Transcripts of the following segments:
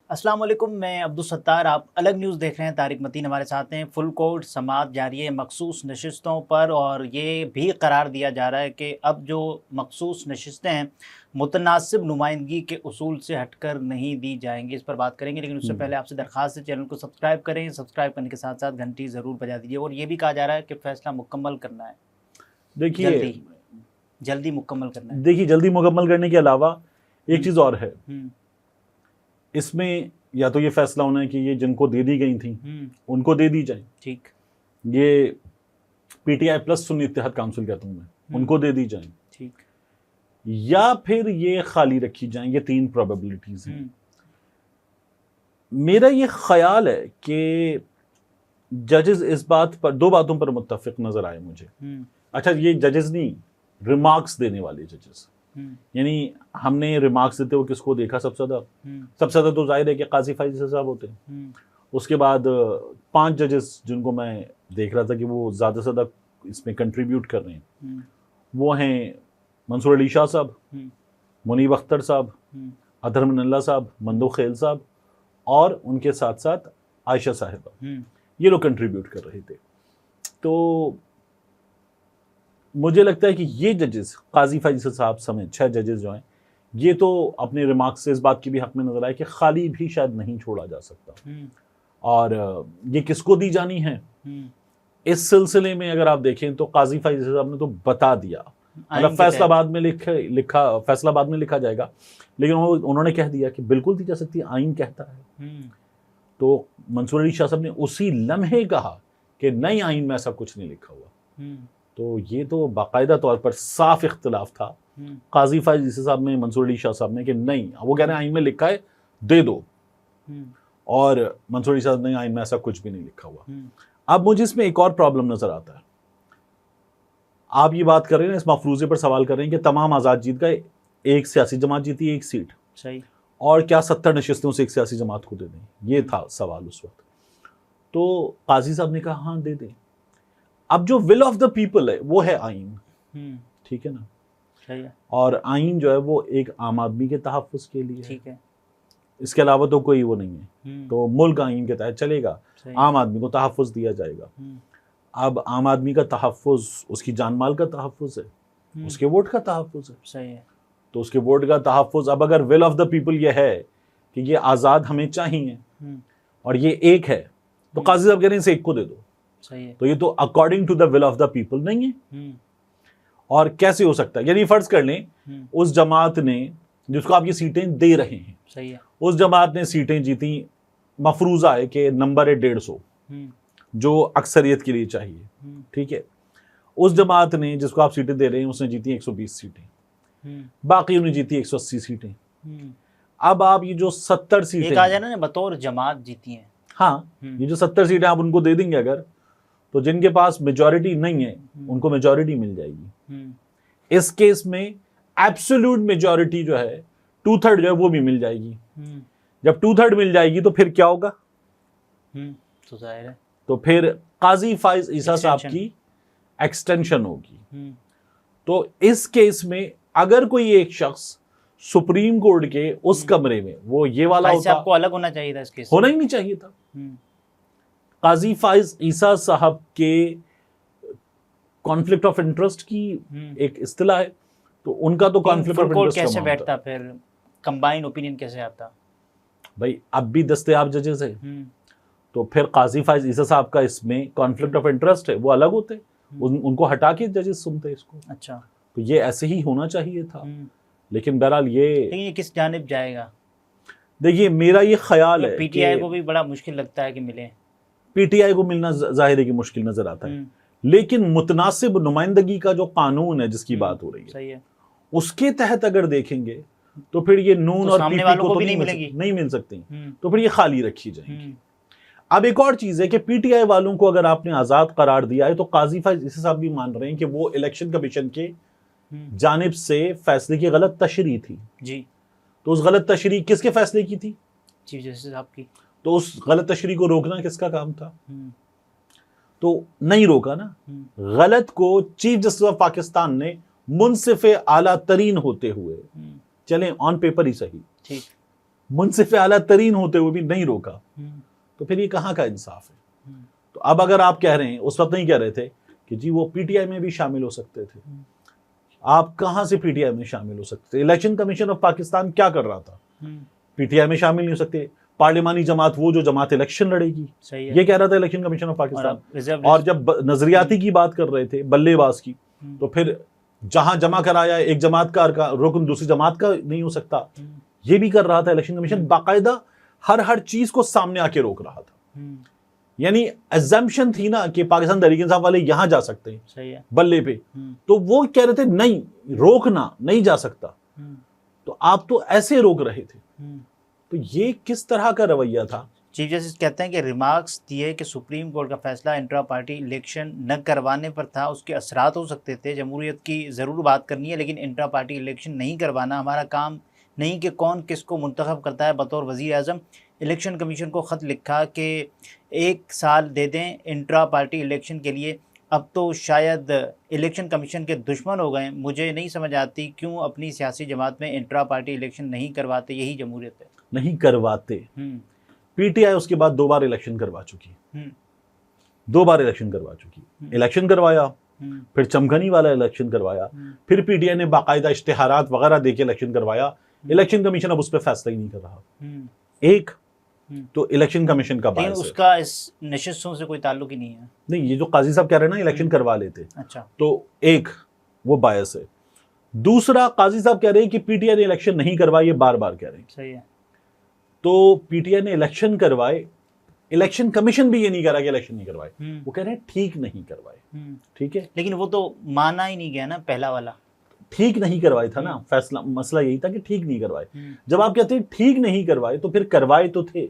السلام علیکم، میں عبدالستار، آپ الگ نیوز دیکھ رہے ہیں۔ طارق متین ہمارے ساتھ ہیں۔ فل کورٹ سماعت جاری ہے مخصوص نشستوں پر، اور یہ بھی قرار دیا جا رہا ہے کہ اب جو مخصوص نشستیں ہیں متناسب نمائندگی کے اصول سے ہٹ کر نہیں دی جائیں گی۔ اس پر بات کریں گے، لیکن اس سے پہلے آپ سے درخواست ہے چینل کو سبسکرائب کریں، سبسکرائب کرنے کے ساتھ ساتھ گھنٹی ضرور بجا دیجیے۔ اور یہ بھی کہا جا رہا ہے کہ فیصلہ مکمل کرنا ہے، دیکھیے جلدی مکمل کرنا ہے۔ دیکھیے جلدی مکمل کرنے کے علاوہ ایک چیز اور ہے، اس میں یا تو یہ فیصلہ ہونا ہے کہ یہ جن کو دے دی گئی تھیں ان کو دے دی جائیں، ٹھیک، یہ پی ٹی آئی پلس سنی اتحاد کونسل کہتا ہوں میں، ان کو دے دی جائیں، ٹھیک، یا پھر یہ خالی رکھی جائیں۔ یہ تین پروبیبلٹیز ہیں۔ میرا یہ خیال ہے کہ ججز اس بات پر، دو باتوں پر متفق نظر آئے مجھے۔ اچھا، یہ ججز نہیں، ریمارکس دینے والے ججز، یعنی ہم نے ریمارکس دیتے ہوئے کس کو دیکھا سب سے زیادہ تو ظاہر ہے کہ قاضی فائز صاحب ہوتے ہیں۔ اس کے بعد 5 ججز جن کو میں دیکھ رہا تھا کہ وہ زیادہ سے زیادہ اس میں کنٹریبیوٹ کر رہے ہیں، وہ ہیں منصور علی شاہ صاحب، منیب اختر صاحب، اطہر من اللہ صاحب، مندو خیل صاحب، اور ان کے ساتھ ساتھ عائشہ صاحبہ۔ یہ لوگ کنٹریبیوٹ کر رہے تھے۔ تو مجھے لگتا ہے کہ یہ ججز، قاضی فائز صاحب سمیت 6 ججز جو ہیں، یہ تو اپنے ریمارکس سے اس بات کی بھی حق میں نظر آئے کہ خالی بھی شاید نہیں چھوڑا جا سکتا، اور یہ کس کو دی جانی ہے اس سلسلے میں اگر آپ دیکھیں تو قاضی فائز صاحب نے تو بتا دیا، مطلب فیصلہ آباد میں فیصلہ آباد میں لکھا جائے گا، لیکن انہوں نے کہہ دیا کہ بالکل دی جا سکتی ہے، آئین کہتا ہے۔ تو منصور علی شاہ صاحب نے اسی لمحے کہا کہ نئی آئین میں ایسا کچھ نہیں لکھا ہوا۔ تو یہ تو باقاعدہ طور پر صاف اختلاف تھا قاضی فائز صاحب میں، منصور علی شاہ صاحب نے، کہ نہیں، وہ کہہ رہے ہیں آئین میں لکھا ہے دے دو، اور منصور علی صاحب نے آئین میں ایسا کچھ بھی نہیں لکھا ہوا۔ اب مجھے اس میں ایک اور پرابلم نظر آتا ہے۔ آپ یہ بات کر رہے ہیں، اس مفروضے پر سوال کر رہے ہیں کہ تمام آزاد جیت گئے، ایک سیاسی جماعت جیتی 1 سیٹ، صحیح، اور کیا 70 نشستوں سے ایک سیاسی جماعت کو دے دیں؟ یہ تھا سوال اس وقت۔ تو قاضی صاحب نے کہا ہاں دے دیں۔ اب جو ول آف دا پیپل ہے وہ ہے آئین، ٹھیک ہے نا، صحیح ہے، اور آئین جو ہے وہ ایک عام آدمی کے تحفظ کے لیے، ٹھیک ہے، اس کے علاوہ تو کوئی وہ نہیں ہے۔ تو ملک آئین کے تحت چلے گا، عام آدمی کو تحفظ دیا جائے گا۔ اب عام آدمی کا تحفظ اس کی جان مال کا تحفظ ہے، اس کے ووٹ کا تحفظ ہے، صحیح ہے، تو اس کے ووٹ کا تحفظ۔ اب اگر ول آف دا پیپل یہ ہے کہ یہ آزاد ہمیں چاہیے اور یہ ایک ہے، تو قاضی صاحب کہہ رہے ہیں اسے ایک کو دے دو، صحیح ہے، تو یہ تو according to the will of the people نہیں ہے۔ اور کیسے ہو سکتا ہے؟ یعنی فرض کر لیں اس جماعت نے، جس کو آپ یہ سیٹیں دے رہے ہیں، صحیح ہے، اس جماعت نے سیٹیں جیتی، مفروضہ ہے کہ نمبر ہے 150 جو اکثریت کے لیے چاہیے، ٹھیک ہے۔ اس جماعت نے، جس کو آپ سیٹیں دے رہے ہیں، اس نے جیتی 120 سیٹیں، باقی انہیں جیتی 180 سیٹیں۔ اب آپ یہ جو 70 سیٹیں، ایک آ جانا نا بطور جماعت جیتی ہیں، ہاں، یہ جو 70 سیٹیں آپ ان کو دے دیں گے اگر، تو جن کے پاس میجورٹی نہیں ہے ان کو میجورٹی مل جائے گی۔ اس کیس میں ایبسولوٹ میجورٹی جو ہے 2/3 جو ہے وہ بھی مل جائے گی۔ جب 2/3 مل جائے گی تو پھر کیا ہوگا؟ تو ظاہر ہے، تو پھر قاضی فائز عیسیٰ صاحب کی ایکسٹینشن ہوگی۔ تو اس کیس میں اگر کوئی ایک شخص سپریم کورٹ کے اس کمرے میں، وہ یہ والا ہوتا، آپ کو الگ ہونا چاہیے تھا، اس کیس ہونا ہی نہیں چاہیے تھا۔ قاضی فائز عیسیٰ صاحب کے کانفلکٹ آف انٹرسٹ کی ایک اصطلاح ہے، تو ان کا تو کانفلکٹ آف انٹرسٹ کیسے بیٹھتا، پھر کمبائن اوپینین کیسے آتا؟ بھائی اب بھی دستیاب ججز ہیں، تو پھر قاضی فائز عیسیٰ صاحب کا اس میں کانفلکٹ آف انٹرسٹ ہے، وہ الگ ہوتے، ان کو ہٹا کے ججز سنتے اس کو۔ اچھا، تو یہ ایسے ہی ہونا چاہیے تھا، لیکن بہرحال یہ کس جانب جائے گا؟ دیکھیے میرا یہ خیال ہے پی ٹی آئی کو بھی بڑا مشکل لگتا ہے کہ ملے، پی ٹی آئی کو ملنا ظاہر ہے کہ مشکل نظر آتا ہے، لیکن متناسب نمائندگی کا جو قانون ہے جس کی بات ہو رہی ہے، صحیح ہے، اس کے تحت اگر دیکھیں گے تو پھر یہ نون اور پی پی کو تو نہیں مل سکتی، تو پھر یہ خالی رکھی جائیں گی۔ اب ایک اور چیز ہے کہ پی ٹی آئی والوں کو اگر آپ نے آزاد قرار دیا ہے تو قاضی فائز عیسیٰ صاحب بھی مان رہے ہیں کہ وہ الیکشن کمیشن کے جانب سے فیصلے کی غلط تشریح تھی، جی، تو اس غلط تشریح کس کے فیصلے کی تھی؟ چیف جسٹس صاحب کی۔ تو اس غلط تشریح کو روکنا کس کا کام تھا؟ تو نہیں روکا نا۔ غلط کو چیف جسٹس آف پاکستان نے منصف اعلیٰ ترین ہوتے ہوئے، چلیں آن پیپر ہی صحیح، منصف اعلیٰ ترین ہوتے ہوئے بھی نہیں روکا، تو پھر یہ کہاں کا انصاف ہے؟ تو اب اگر آپ کہہ رہے ہیں، اس وقت نہیں کہہ رہے تھے کہ جی وہ پی ٹی آئی میں بھی شامل ہو سکتے تھے، آپ کہاں سے پی ٹی آئی میں شامل ہو سکتے تھے؟ الیکشن کمیشن آف پاکستان کیا کر رہا تھا؟ پی ٹی آئی میں شامل نہیں ہو سکتے، پارلیمانی جماعت وہ جو جماعت الیکشن لڑے گی، یہ کہہ رہا تھا الیکشن کمیشن آف پاکستان. اور جب نظریاتی کی بات کر رہے تھے، بلے باز کی، تو پھر جہاں جمع کرایا ایک جماعت کا رکن دوسری جماعت کا نہیں ہو سکتا، یہ بھی کر رہا تھا الیکشن کمیشن. باقاعدہ ہر چیز کو سامنے آ کے روک رہا تھا. یعنی ایگزمپشن تھی نا کہ پاکستان تحریک انصاف والے یہاں جا سکتے ہیں بلے پہ، تو وہ کہہ رہے تھے نہیں، روکنا نہیں جا سکتا، تو آپ تو ایسے روک رہے تھے. تو یہ کس طرح کا رویہ تھا؟ چیف جسٹس کہتے ہیں کہ ریمارکس دیے کہ سپریم کورٹ کا فیصلہ انٹرا پارٹی الیکشن نہ کروانے پر تھا، اس کے اثرات ہو سکتے تھے، جمہوریت کی ضرور بات کرنی ہے لیکن انٹرا پارٹی الیکشن نہیں کروانا ہمارا کام نہیں کہ کون کس کو منتخب کرتا ہے. بطور وزیر اعظم الیکشن کمیشن کو خط لکھا کہ 1 سال دے دیں انٹرا پارٹی الیکشن کے لیے. اب تو شاید الیکشن کمیشن کے دشمن ہو گئے. مجھے نہیں سمجھ آتی کیوں اپنی سیاسی جماعت میں انٹرا پارٹی الیکشن نہیں کرواتے، یہی جمہوریت ہے. نہیں کرواتے. پی ٹی آئی اس کے بعد 2 بار الیکشن کروا چکی، 2 بار الیکشن کروا چکی. الیکشن کروایا، پھر چمکنی والا الیکشن کروایا، پھر پی ٹی آئی نے باقاعدہ اشتہارات وغیرہ دے کے الیکشن کروایا. الیکشن کمیشن اب اس پہ فیصلہ ہی نہیں کر رہا. ایک تو الیکشن کمیشن کا باعث اس کا اس نشستوں سے کوئی تعلق ہی نہیں ہے. نہیں، یہ جو قاضی صاحب کہہ رہے ہیں نا الیکشن کروا لیتے، اچھا، تو ایک وہ باعث ہے. دوسرا قاضی صاحب کہہ رہے ہیں کہ پی ٹی آئی نے الیکشن نہیں کروائی، یہ بار بار کہہ رہے ہیں. صحیح ہے. تو پی ٹی آئی نے الیکشن کروائے، الیکشن کمیشن بھی یہ نہیں کہہ رہا کہ الیکشن نہیں کروائے، وہ کہہ رہے ہیں ٹھیک نہیں کروائے. ٹھیک ہے، لیکن وہ تو مانا ہی نہیں گیا نا پہلا والا. ٹھیک نہیں کروائے تھا نا فیصلہ، مسئلہ یہی تھا کہ ٹھیک نہیں کروائے. جب آپ کہتے ہیں ٹھیک نہیں کروائے تو پھر کروائے تو تھے،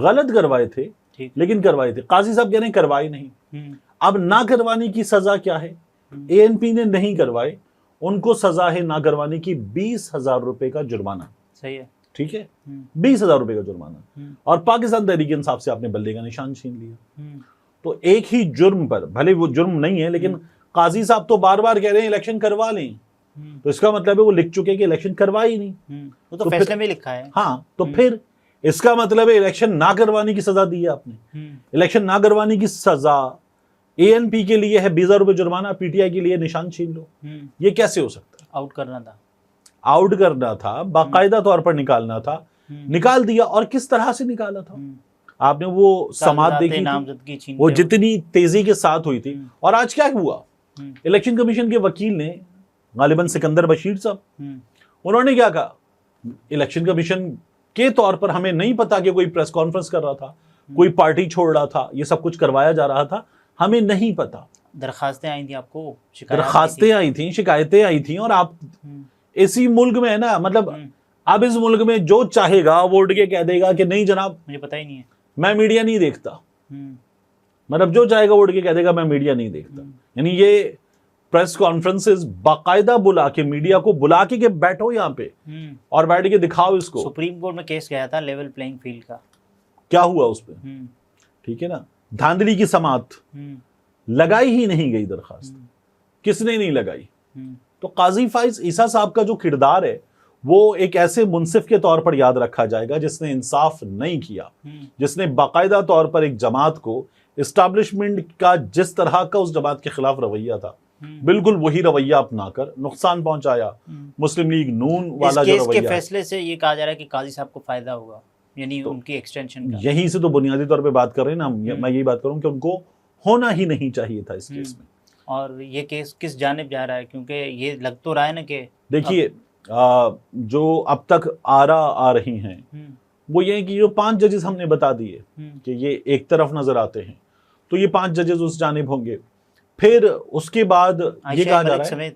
غلط کروائے تھے لیکن کروائے تھے. قاضی صاحب کہہ رہے ہیں کروائے نہیں. اب نہ کروانے کی سزا کیا ہے؟ اے این پی نے نہیں کروائے، ان کو سزا ہے نہ کروانے کی 20,000 روپے کا جرمانہ. صحیح ہے. ٹھیک ہے، 20,000 روپے کا جرمانہ. اور پاکستان تحریک انصاف سے آپ نے بلے کا نشان چھین لیا. تو ایک ہی جرم پر، بھلے وہ جرم نہیں ہے لیکن قاضی صاحب تو بار بار کہہ رہے ہیں الیکشن کروا لیں، تو اس کا مطلب ہے وہ لکھ چکے کہ الیکشن کروائی نہیں. وہ تو فیصلے میں لکھا ہے. ہاں، تو پھر اس کا مطلب ہے الیکشن نہ کروانے کی سزا دی ہے آپ نے. الیکشن نہ کروانے کی سزا اے این پی کے لیے ہے 20,000 روپے جرمانہ، پی ٹی آئی کے لیے نشان چھین لو. یہ کیسے ہو سکتا ہے؟ آؤٹ کرنا تھا، آؤٹ کرنا تھا، باقاعدہ طور پر نکالنا تھا. نکال دیا. اور کس طرح سے نکالا تھا؟ آپ نے وہ سماعت دیکھی تھی، وہ جتنی تیزی کے ساتھ ہوئی تھی. اور آج کیا ہوا؟ الیکشن کمیشن کے وکیل نے، غالباً سکندر بشیر صاحب، انہوں نے کیا کہا؟ الیکشن کمیشن کے طور پر ہمیں نہیں پتا کہ کوئی پریس کانفرنس کر رہا تھا، کوئی پارٹی چھوڑ رہا تھا، یہ سب کچھ کروایا جا رہا تھا، ہمیں نہیں پتا. درخواستیں آئی تھیں، آپ کو درخواستیں آئی تھیں، شکایتیں آئی تھیں. اور آپ اسی ملک میں ہے نا، مطلب اب اس ملک میں جو چاہے گا وہ اٹھ کے کہہ دے گا کہ نہیں جناب مجھے پتہ ہی نہیں ہے، میں میڈیا نہیں دیکھتا. مطلب جو چاہے گا وہ اٹھ کے کہہ دے گا میں میڈیا نہیں دیکھتا. یعنی یہ پریس کانفرنسز باقاعدہ بلا کے، میڈیا کو بلا کے کہ بیٹھو یہاں پہ اور بیٹھ کے دکھاؤ اس کو. سپریم کورٹ میں کیس گیا تھا لیول پلینگ فیلڈ کا، کیا ہوا اس پہ؟ ٹھیک ہے نا، دھاندلی کی سماعت لگائی ہی نہیں گئی درخواست. کس نے نہیں لگائی؟ تو قاضی فائز عیسیٰ صاحب کا جو کردار ہے وہ ایک ایسے منصف کے طور پر یاد رکھا جائے گا جس نے انصاف نہیں کیا، جس نے باقاعدہ طور پر ایک جماعت کو، اسٹیبلشمنٹ کا جس طرح کا اس جماعت کے خلاف رویہ تھا، بالکل وہی رویہ اپنا کر نقصان پہنچایا. مسلم لیگ نون والا جو رویہ، اس کیس کے فیصلے سے یہ کہا جا رہا ہے کہ قاضی صاحب کو فائدہ ہوگا، یعنی ان کی ایکسٹینشن کا. یہیں سے تو بنیادی طور پہ بات کر رہے ہیں نا. میں یہی بات کروں کہ ان کو ہونا ہی نہیں چاہیے تھا اس کیس میں. اور یہ کیس کس جانب جا رہا ہے؟ کیونکہ یہ لگ تو رہا ہے نا کہ دیکھیے جو اب تک آ رہی ہیں وہ یہ کہ جو 5 ججز ہم نے بتا دیے کہ یہ ایک طرف نظر آتے ہیں، تو یہ 5 ججز اس جانب ہوں گے. پھر اس کے بعد یہ کہا جا رہا ہے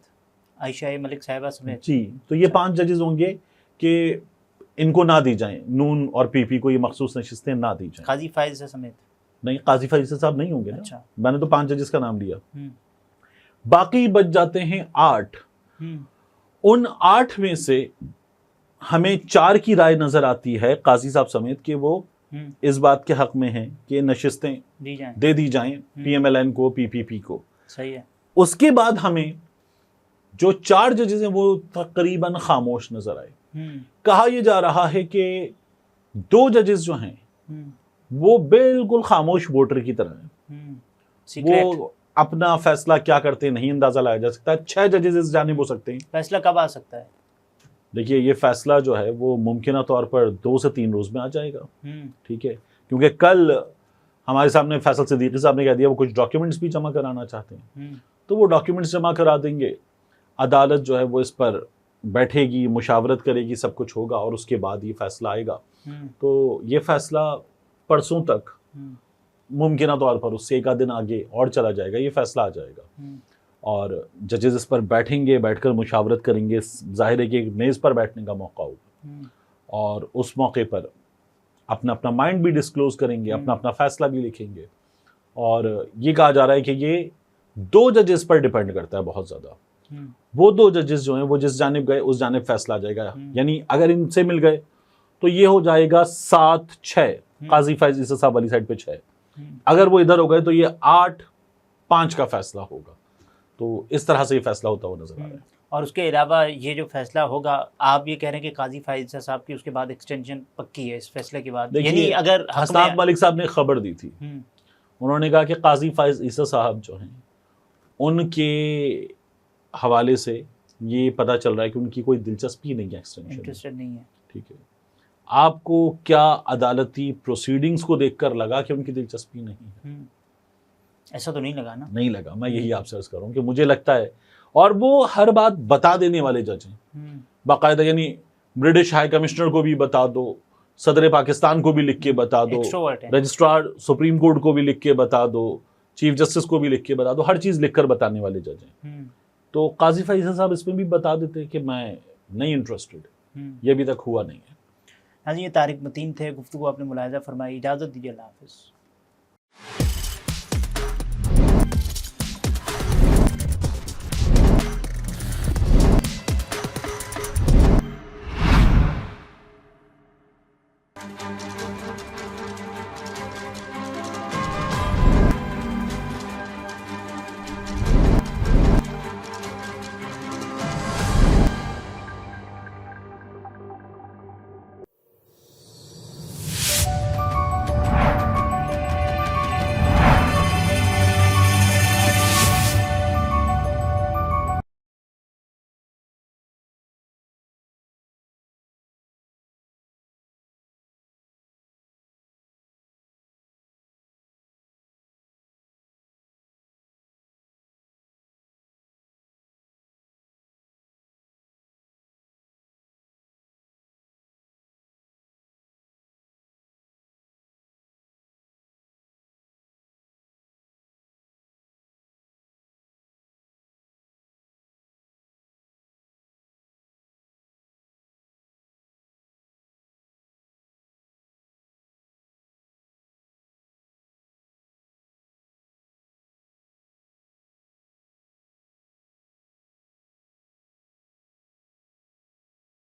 عائشہ ملک صاحبہ سمیت، جی، تو یہ 5 ججز ہوں گے کہ ان کو نہ دی جائیں، نون اور پی پی کو یہ مخصوص نشستیں نہ دی جائیں. قاضی فائز سمیت نہیں، قاضی فائز صاحب نہیں ہوں گے نا. اچھا، میں نے تو 5 ججز کا نام لیا. باقی بچ جاتے ہیں 8. ان 8 میں سے ہمیں 4 کی رائے نظر آتی ہے قاضی صاحب سمیت کہ وہ اس بات کے حق میں ہیں کہ نشستیں دے دی جائیں پی ایم ایل این کو، پی پی پی کو. صحیح ہے. اس کے بعد ہمیں جو 4 ججز ہیں وہ تقریباً خاموش نظر آئے. کہا یہ جا رہا ہے کہ دو ججز جو ہیں وہ بالکل خاموش ووٹر کی طرح ہیں، وہ اپنا فیصلہ کیا کرتے ہیں نہیں اندازہ لایا جا سکتا. 6 ججز اس جانب ہو سکتے ہیں. فیصلہ کب آ سکتا ہے؟ دیکھیے یہ فیصلہ جو ہے وہ ممکنہ طور پر 2 سے 3 روز میں آ جائے گا. ٹھیک ہے، کیونکہ کل ہمارے سامنے فیصل صدیقی صاحب نے کہہ دیا وہ کچھ ڈاکیومنٹس بھی جمع کرانا چاہتے ہیں، تو وہ ڈاکیومنٹس جمع کرا دیں گے. عدالت جو ہے وہ اس پر بیٹھے گی، مشاورت کرے گی، سب کچھ ہوگا اور اس کے بعد یہ فیصلہ آئے گا. تو یہ فیصلہ پرسوں تک ممکنہ طور پر اس سے 1 آدھ دن آگے اور چلا جائے گا، یہ فیصلہ آ جائے گا اور ججز اس پر بیٹھیں گے، بیٹھ کر مشاورت کریں گے. ظاہر ہے کہ ایک میز پر بیٹھنے کا موقع ہوگا اور اس موقع پر اپنا اپنا مائنڈ بھی ڈسکلوز کریں گے، اپنا اپنا فیصلہ بھی لکھیں گے. اور یہ کہا جا رہا ہے کہ یہ 2 ججز پر ڈیپینڈ کرتا ہے بہت زیادہ. وہ 2 ججز جو ہیں وہ جس جانب گئے اس جانب فیصلہ آ جائے گا. یعنی اگر ان سے مل گئے تو یہ ہو جائے گا 7-6، قاضی فائز عیسی صاحب والی سائڈ پہ 6. اگر وہ ادھر ہو گئے تو یہ 8-5 کا فیصلہ ہوگا. تو اس طرح سے یہ فیصلہ ہوتا ہوا نظر آ رہا ہے. اور اس کے علاوہ یہ جو فیصلہ ہوگا، آپ یہ کہہ رہے ہیں کہ قاضی فائز صاحب کی اس کے بعد ایکسٹینشن پکی ہے اس فیصلے کے بعد؟ یعنی اگر حسنات مالک صاحب نے خبر دی تھی، انہوں نے کہا کہ قاضی فائز عیسی صاحب جو ہیں ان کے حوالے سے یہ پتہ چل رہا ہے کہ ان کی کوئی دلچسپی نہیں ہے ایکسٹینشن، انٹرسٹڈ نہیں ہے. ٹھیک ہے، آپ کو کیا عدالتی پروسیڈنگز کو دیکھ کر لگا کہ ان کی دلچسپی نہیں ہے؟ ایسا تو نہیں لگا نا؟ نہیں لگا. میں یہی آپ سے عرض کر رہا ہوں کہ مجھے لگتا ہے، اور وہ ہر بات بتا دینے والے جج ہیں باقاعدہ. یعنی برٹش ہائی کمشنر کو بھی بتا دو، صدر پاکستان کو بھی لکھ کے بتا دو، رجسٹرار سپریم کورٹ کو بھی لکھ کے بتا دو، چیف جسٹس کو بھی لکھ کے بتا دو، ہر چیز لکھ کر بتانے والے جج ہیں. تو قاضی فائز صاحب اس میں بھی بتا دیتے کہ میں نہیں انٹرسٹڈ. یہ ابھی تک ہوا نہیں ہے. ہاں جی، یہ طارق متین تھے، گفتگو آپ نے ملاحظہ فرمائی. اجازت دیجیے، اللہ حافظ.